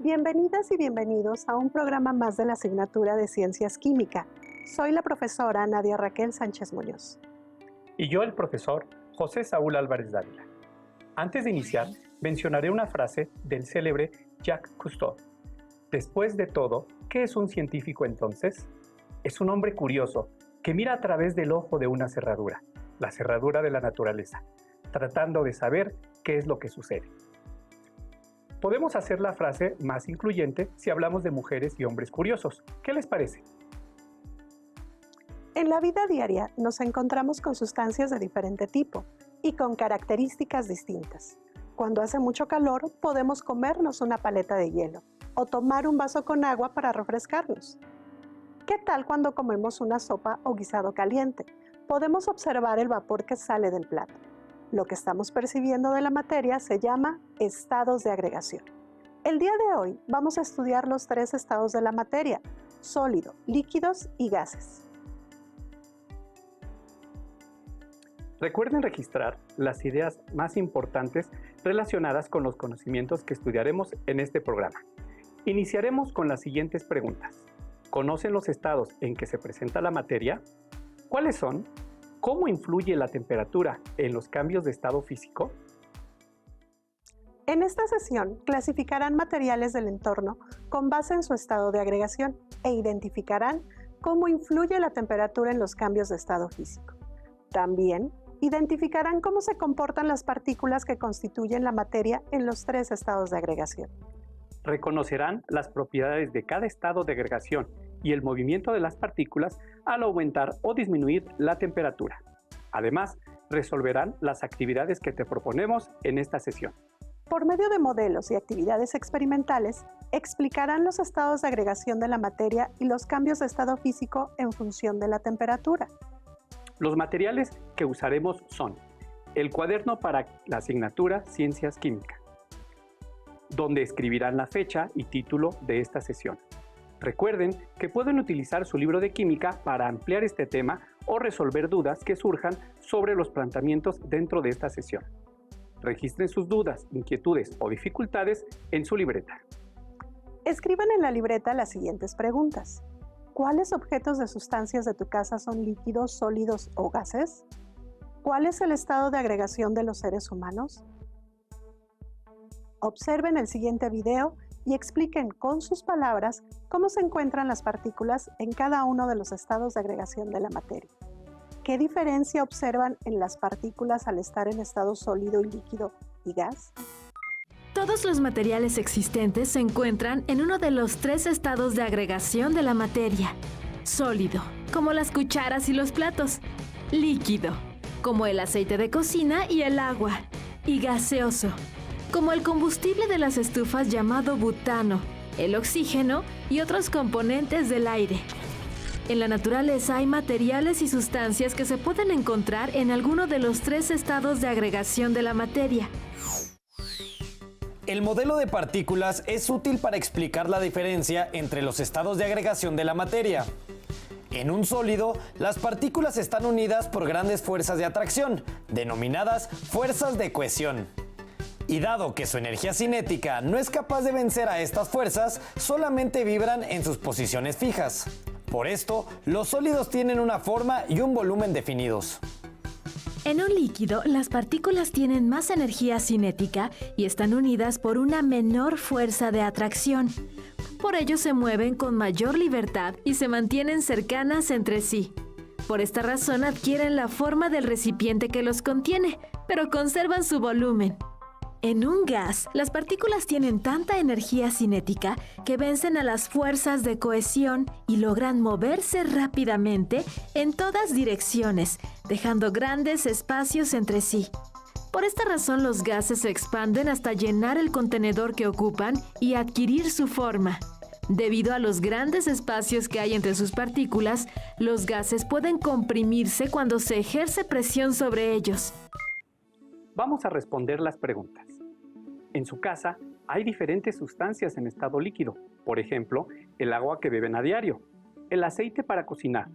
Bienvenidas y bienvenidos a un programa más de la asignatura de Ciencias Química. Soy la profesora Nadia Raquel Sánchez Muñoz. Y yo, el profesor José Saúl Álvarez Dávila. Antes de iniciar, mencionaré una frase del célebre Jacques Cousteau. Después de todo, ¿qué es un científico entonces? Es un hombre curioso que mira a través del ojo de una cerradura, la cerradura de la naturaleza, tratando de saber qué es lo que sucede. Podemos hacer la frase más incluyente si hablamos de mujeres y hombres curiosos. ¿Qué les parece? En la vida diaria nos encontramos con sustancias de diferente tipo y con características distintas. Cuando hace mucho calor, podemos comernos una paleta de hielo o tomar un vaso con agua para refrescarnos. ¿Qué tal cuando comemos una sopa o guisado caliente? Podemos observar el vapor que sale del plato. Lo que estamos percibiendo de la materia se llama estados de agregación. El día de hoy vamos a estudiar los 3 estados de la materia: sólido, líquidos y gases. Recuerden registrar las ideas más importantes relacionadas con los conocimientos que estudiaremos en este programa. Iniciaremos con las siguientes preguntas. ¿Conocen los estados en que se presenta la materia? ¿Cuáles son? ¿Cómo influye la temperatura en los cambios de estado físico? En esta sesión clasificarán materiales del entorno con base en su estado de agregación e identificarán cómo influye la temperatura en los cambios de estado físico. También identificarán cómo se comportan las partículas que constituyen la materia en los 3 estados de agregación. Reconocerán las propiedades de cada estado de agregación y el movimiento de las partículas al aumentar o disminuir la temperatura. Además, resolverán las actividades que te proponemos en esta sesión. Por medio de modelos y actividades experimentales, explicarán los estados de agregación de la materia y los cambios de estado físico en función de la temperatura. Los materiales que usaremos son el cuaderno para la asignatura Ciencias Químicas, donde escribirán la fecha y título de esta sesión. Recuerden que pueden utilizar su libro de química para ampliar este tema o resolver dudas que surjan sobre los planteamientos dentro de esta sesión. Registren sus dudas, inquietudes o dificultades en su libreta. Escriban en la libreta las siguientes preguntas. ¿Cuáles objetos de sustancias de tu casa son líquidos, sólidos o gases? ¿Cuál es el estado de agregación de los seres humanos? Observen el siguiente video y expliquen con sus palabras cómo se encuentran las partículas en cada uno de los estados de agregación de la materia. ¿Qué diferencia observan en las partículas al estar en estado sólido y líquido y gas? Todos los materiales existentes se encuentran en uno de los 3 estados de agregación de la materia: sólido, como las cucharas y los platos; líquido, como el aceite de cocina y el agua; y gaseoso, como el combustible de las estufas llamado butano, el oxígeno y otros componentes del aire. En la naturaleza hay materiales y sustancias que se pueden encontrar en alguno de los 3 estados de agregación de la materia. El modelo de partículas es útil para explicar la diferencia entre los estados de agregación de la materia. En un sólido, las partículas están unidas por grandes fuerzas de atracción, denominadas fuerzas de cohesión. Y dado que su energía cinética no es capaz de vencer a estas fuerzas, solamente vibran en sus posiciones fijas. Por esto, los sólidos tienen una forma y un volumen definidos. En un líquido, las partículas tienen más energía cinética y están unidas por una menor fuerza de atracción. Por ello se mueven con mayor libertad y se mantienen cercanas entre sí. Por esta razón adquieren la forma del recipiente que los contiene, pero conservan su volumen. En un gas, las partículas tienen tanta energía cinética que vencen a las fuerzas de cohesión y logran moverse rápidamente en todas direcciones, dejando grandes espacios entre sí. Por esta razón, los gases se expanden hasta llenar el contenedor que ocupan y adquirir su forma. Debido a los grandes espacios que hay entre sus partículas, los gases pueden comprimirse cuando se ejerce presión sobre ellos. Vamos a responder las preguntas. En su casa hay diferentes sustancias en estado líquido, por ejemplo, el agua que beben a diario, el aceite para cocinar,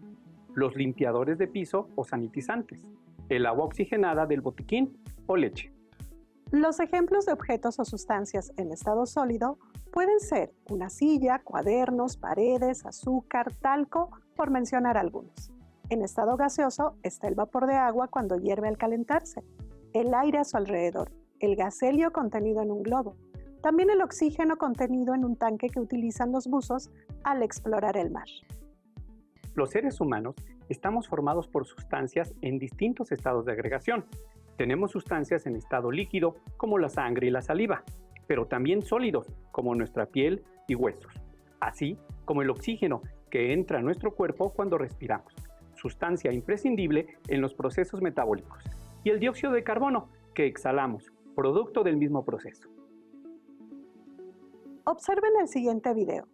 los limpiadores de piso o sanitizantes, el agua oxigenada del botiquín o leche. Los ejemplos de objetos o sustancias en estado sólido pueden ser una silla, cuadernos, paredes, azúcar, talco, por mencionar algunos. En estado gaseoso está el vapor de agua cuando hierve al calentarse, el aire a su alrededor, el gas helio contenido en un globo, también el oxígeno contenido en un tanque que utilizan los buzos al explorar el mar. Los seres humanos estamos formados por sustancias en distintos estados de agregación. Tenemos sustancias en estado líquido, como la sangre y la saliva, pero también sólidos, como nuestra piel y huesos, así como el oxígeno que entra a nuestro cuerpo cuando respiramos, sustancia imprescindible en los procesos metabólicos, y el dióxido de carbono que exhalamos, producto del mismo proceso. Observen el siguiente video.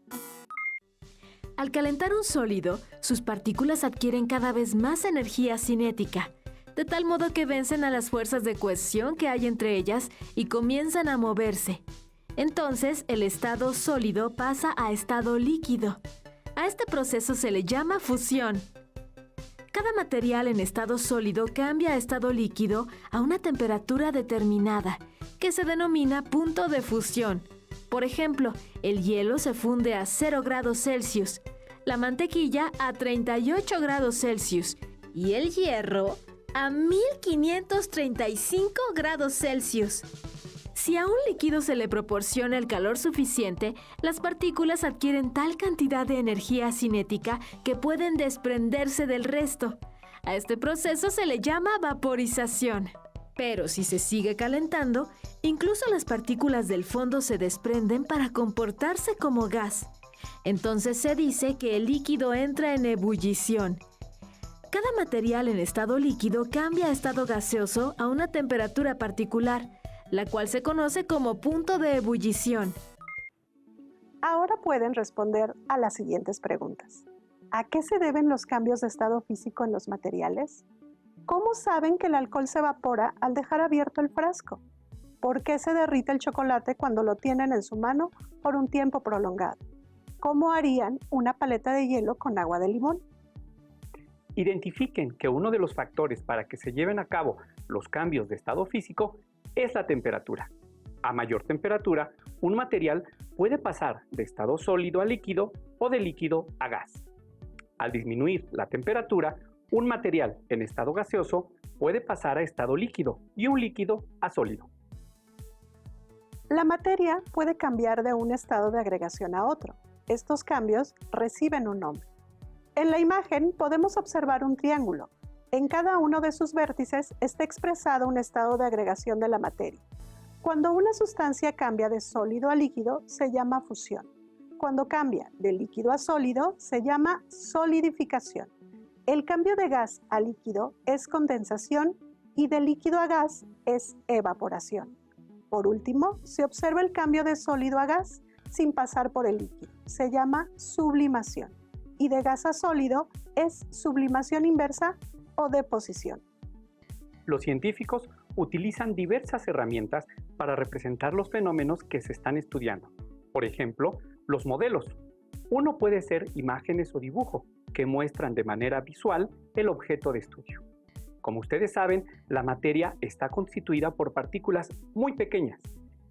Al calentar un sólido, sus partículas adquieren cada vez más energía cinética, de tal modo que vencen a las fuerzas de cohesión que hay entre ellas y comienzan a moverse. Entonces, el estado sólido pasa a estado líquido. A este proceso se le llama fusión. Cada material en estado sólido cambia a estado líquido a una temperatura determinada, que se denomina punto de fusión. Por ejemplo, el hielo se funde a 0 grados Celsius, la mantequilla a 38 grados Celsius y el hierro a 1535 grados Celsius. Si a un líquido se le proporciona el calor suficiente, las partículas adquieren tal cantidad de energía cinética que pueden desprenderse del resto. A este proceso se le llama vaporización. Pero si se sigue calentando, incluso las partículas del fondo se desprenden para comportarse como gas. Entonces se dice que el líquido entra en ebullición. Cada material en estado líquido cambia a estado gaseoso a una temperatura particular, la cual se conoce como punto de ebullición. Ahora pueden responder a las siguientes preguntas. ¿A qué se deben los cambios de estado físico en los materiales? ¿Cómo saben que el alcohol se evapora al dejar abierto el frasco? ¿Por qué se derrite el chocolate cuando lo tienen en su mano por un tiempo prolongado? ¿Cómo harían una paleta de hielo con agua de limón? Identifiquen que uno de los factores para que se lleven a cabo los cambios de estado físico es la temperatura. A mayor temperatura, un material puede pasar de estado sólido a líquido o de líquido a gas. Al disminuir la temperatura, un material en estado gaseoso puede pasar a estado líquido y un líquido a sólido. La materia puede cambiar de un estado de agregación a otro. Estos cambios reciben un nombre. En la imagen podemos observar un triángulo. En cada uno de sus vértices está expresado un estado de agregación de la materia. Cuando una sustancia cambia de sólido a líquido, se llama fusión. Cuando cambia de líquido a sólido, se llama solidificación. El cambio de gas a líquido es condensación y de líquido a gas es evaporación. Por último, se observa el cambio de sólido a gas sin pasar por el líquido. Se llama sublimación. Y de gas a sólido es sublimación inversa o deposición. Los científicos utilizan diversas herramientas para representar los fenómenos que se están estudiando. Por ejemplo, los modelos. Uno puede ser imágenes o dibujo que muestran de manera visual el objeto de estudio. Como ustedes saben, la materia está constituida por partículas muy pequeñas.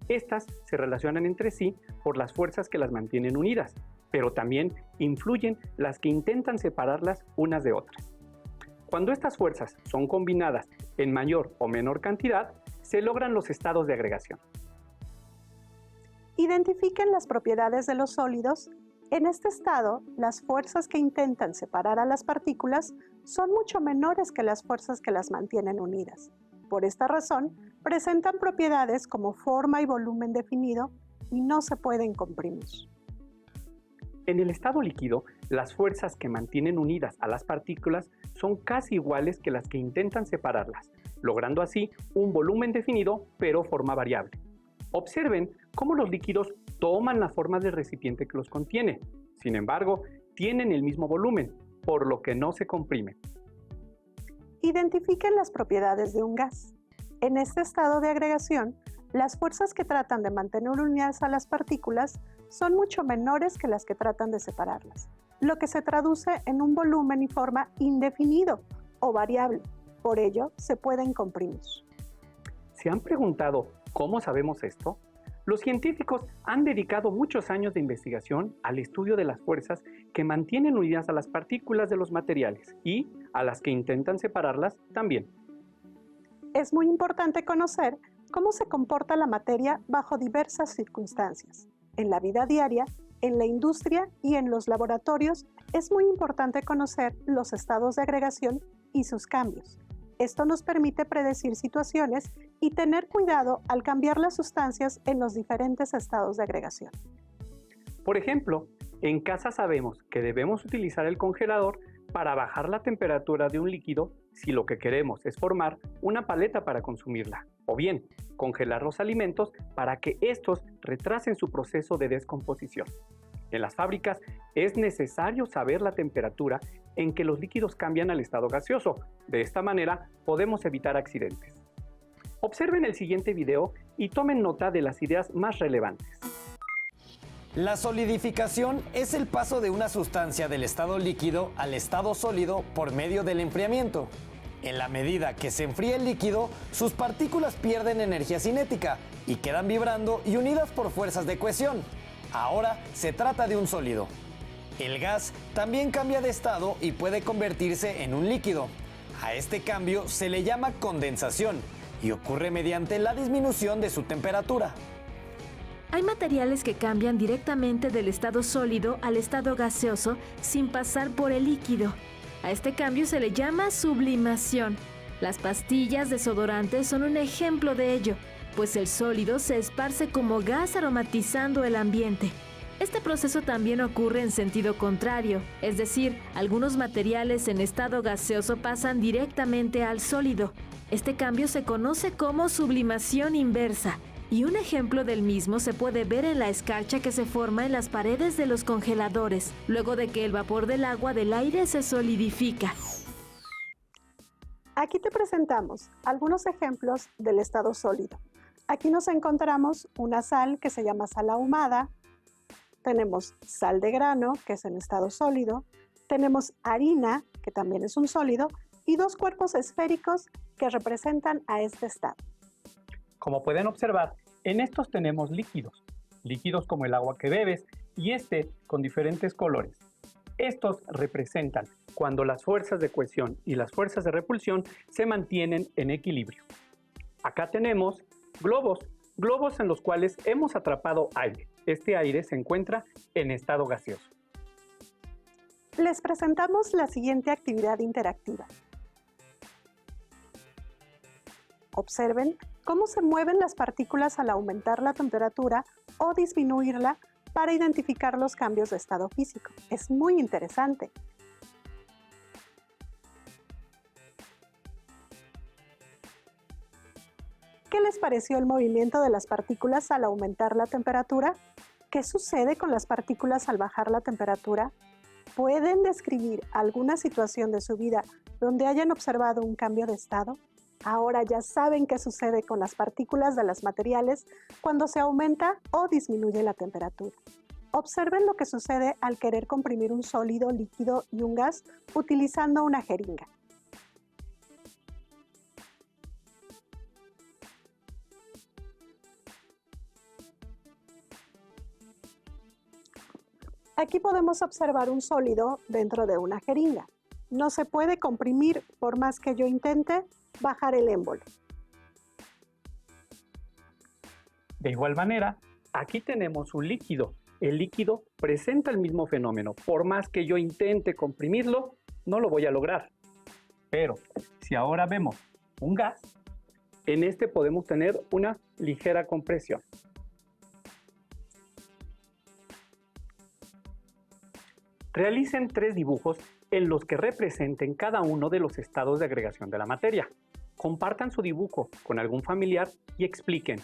Estas se relacionan entre sí por las fuerzas que las mantienen unidas, pero también influyen las que intentan separarlas unas de otras. Cuando estas fuerzas son combinadas en mayor o menor cantidad, se logran los estados de agregación. Identifiquen las propiedades de los sólidos. En este estado, las fuerzas que intentan separar a las partículas son mucho menores que las fuerzas que las mantienen unidas. Por esta razón, presentan propiedades como forma y volumen definido y no se pueden comprimir. En el estado líquido, las fuerzas que mantienen unidas a las partículas son casi iguales que las que intentan separarlas, logrando así un volumen definido pero forma variable. Observen cómo los líquidos toman la forma del recipiente que los contiene. Sin embargo, tienen el mismo volumen, por lo que no se comprimen. Identifiquen las propiedades de un gas. En este estado de agregación, las fuerzas que tratan de mantener unidas a las partículas son mucho menores que las que tratan de separarlas, lo que se traduce en un volumen y forma indefinido o variable. Por ello, se pueden comprimir. ¿Se han preguntado ¿Cómo sabemos esto? Los científicos han dedicado muchos años de investigación al estudio de las fuerzas que mantienen unidas a las partículas de los materiales y a las que intentan separarlas también. Es muy importante conocer cómo se comporta la materia bajo diversas circunstancias. En la vida diaria, en la industria y en los laboratorios es muy importante conocer los estados de agregación y sus cambios. Esto nos permite predecir situaciones y tener cuidado al cambiar las sustancias en los diferentes estados de agregación. Por ejemplo, en casa sabemos que debemos utilizar el congelador para bajar la temperatura de un líquido si lo que queremos es formar una paleta para consumirla, o bien congelar los alimentos para que estos retrasen su proceso de descomposición. En las fábricas es necesario saber la temperatura en que los líquidos cambian al estado gaseoso. De esta manera podemos evitar accidentes. Observen el siguiente video y tomen nota de las ideas más relevantes. La solidificación es el paso de una sustancia del estado líquido al estado sólido por medio del enfriamiento. En la medida que se enfría el líquido, sus partículas pierden energía cinética y quedan vibrando y unidas por fuerzas de cohesión. Ahora se trata de un sólido. El gas también cambia de estado y puede convertirse en un líquido. A este cambio se le llama condensación y ocurre mediante la disminución de su temperatura. Hay materiales que cambian directamente del estado sólido al estado gaseoso sin pasar por el líquido. A este cambio se le llama sublimación. Las pastillas desodorantes son un ejemplo de ello, pues el sólido se esparce como gas aromatizando el ambiente. Este proceso también ocurre en sentido contrario, es decir, algunos materiales en estado gaseoso pasan directamente al sólido. Este cambio se conoce como sublimación inversa, y un ejemplo del mismo se puede ver en la escarcha que se forma en las paredes de los congeladores, luego de que el vapor del agua del aire se solidifica. Aquí te presentamos algunos ejemplos del estado sólido. Aquí nos encontramos una sal que se llama sal ahumada, tenemos sal de grano, que es en estado sólido, tenemos harina, que también es un sólido, y dos cuerpos esféricos que representan a este estado. Como pueden observar, en estos tenemos líquidos como el agua que bebes y con diferentes colores. Estos representan cuando las fuerzas de cohesión y las fuerzas de repulsión se mantienen en equilibrio. Acá tenemos globos en los cuales hemos atrapado aire. Este aire se encuentra en estado gaseoso. Les presentamos la siguiente actividad interactiva. Observen cómo se mueven las partículas al aumentar la temperatura o disminuirla para identificar los cambios de estado físico. Es muy interesante. ¿Qué les pareció el movimiento de las partículas al aumentar la temperatura? ¿Qué sucede con las partículas al bajar la temperatura? ¿Pueden describir alguna situación de su vida donde hayan observado un cambio de estado? Ahora ya saben qué sucede con las partículas de los materiales cuando se aumenta o disminuye la temperatura. Observen lo que sucede al querer comprimir un sólido, líquido y un gas utilizando una jeringa. Aquí podemos observar un sólido dentro de una jeringa. No se puede comprimir por más que yo intente bajar el émbolo. De igual manera, aquí tenemos un líquido. El líquido presenta el mismo fenómeno. Por más que yo intente comprimirlo, no lo voy a lograr. Pero si ahora vemos un gas, en este podemos tener una ligera compresión. Realicen 3 dibujos en los que representen cada uno de los estados de agregación de la materia. Compartan su dibujo con algún familiar y expliquen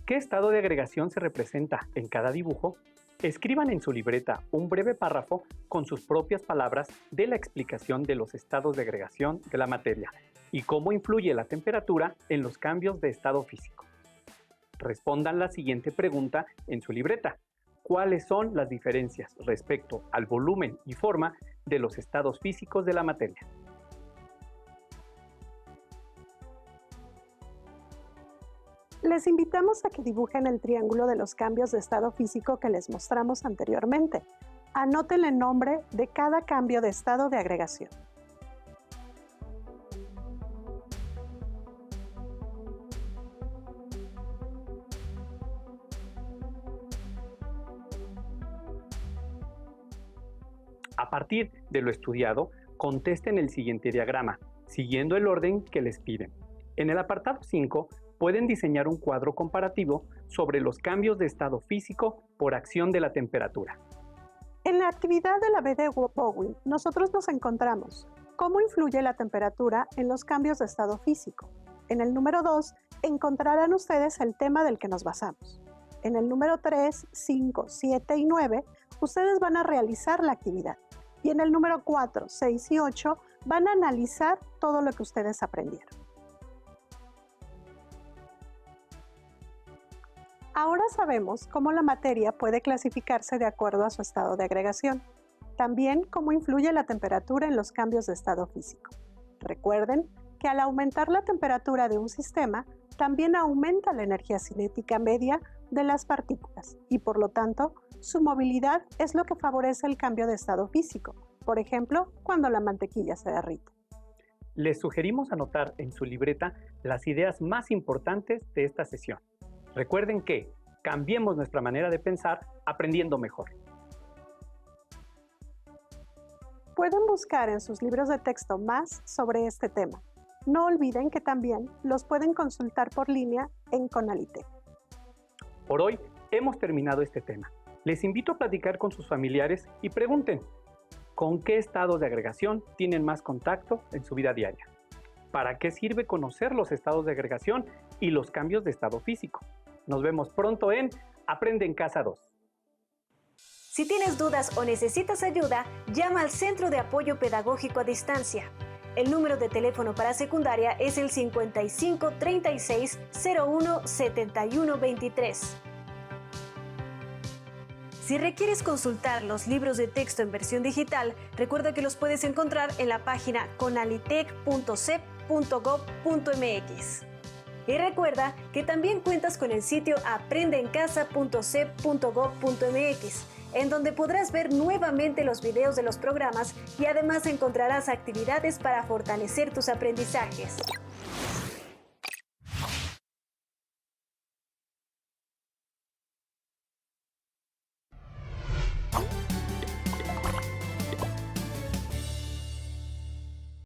qué estado de agregación se representa en cada dibujo. Escriban en su libreta un breve párrafo con sus propias palabras de la explicación de los estados de agregación de la materia y cómo influye la temperatura en los cambios de estado físico. Respondan la siguiente pregunta en su libreta. ¿Cuáles son las diferencias respecto al volumen y forma de los estados físicos de la materia? Les invitamos a que dibujen el triángulo de los cambios de estado físico que les mostramos anteriormente. Anoten el nombre de cada cambio de estado de agregación. A partir de lo estudiado, contesten el siguiente diagrama, siguiendo el orden que les piden. En el apartado 5, pueden diseñar un cuadro comparativo sobre los cambios de estado físico por acción de la temperatura. En la actividad de la B de Bowen, nosotros nos encontramos cómo influye la temperatura en los cambios de estado físico. En el número 2, encontrarán ustedes el tema del que nos basamos. En el número 3, 5, 7 y 9, ustedes van a realizar la actividad. Y en el número 4, 6 y 8 van a analizar todo lo que ustedes aprendieron. Ahora sabemos cómo la materia puede clasificarse de acuerdo a su estado de agregación. También cómo influye la temperatura en los cambios de estado físico. Recuerden que al aumentar la temperatura de un sistema, también aumenta la energía cinética media de las partículas y por lo tanto, su movilidad es lo que favorece el cambio de estado físico, por ejemplo, cuando la mantequilla se derrite. Les sugerimos anotar en su libreta las ideas más importantes de esta sesión. Recuerden que cambiemos nuestra manera de pensar aprendiendo mejor. Pueden buscar en sus libros de texto más sobre este tema. No olviden que también los pueden consultar por línea en Conalitec. Por hoy hemos terminado este tema. Les invito a platicar con sus familiares y pregunten, ¿con qué estados de agregación tienen más contacto en su vida diaria? ¿Para qué sirve conocer los estados de agregación y los cambios de estado físico? Nos vemos pronto en Aprende en Casa 2. Si tienes dudas o necesitas ayuda, llama al Centro de Apoyo Pedagógico a Distancia. El número de teléfono para secundaria es el 55 36 01 71 23. Si requieres consultar los libros de texto en versión digital, recuerda que los puedes encontrar en la página conalitec.cep.gov.mx. Y recuerda que también cuentas con el sitio aprendeencasa.cep.gov.mx, en donde podrás ver nuevamente los videos de los programas y además encontrarás actividades para fortalecer tus aprendizajes.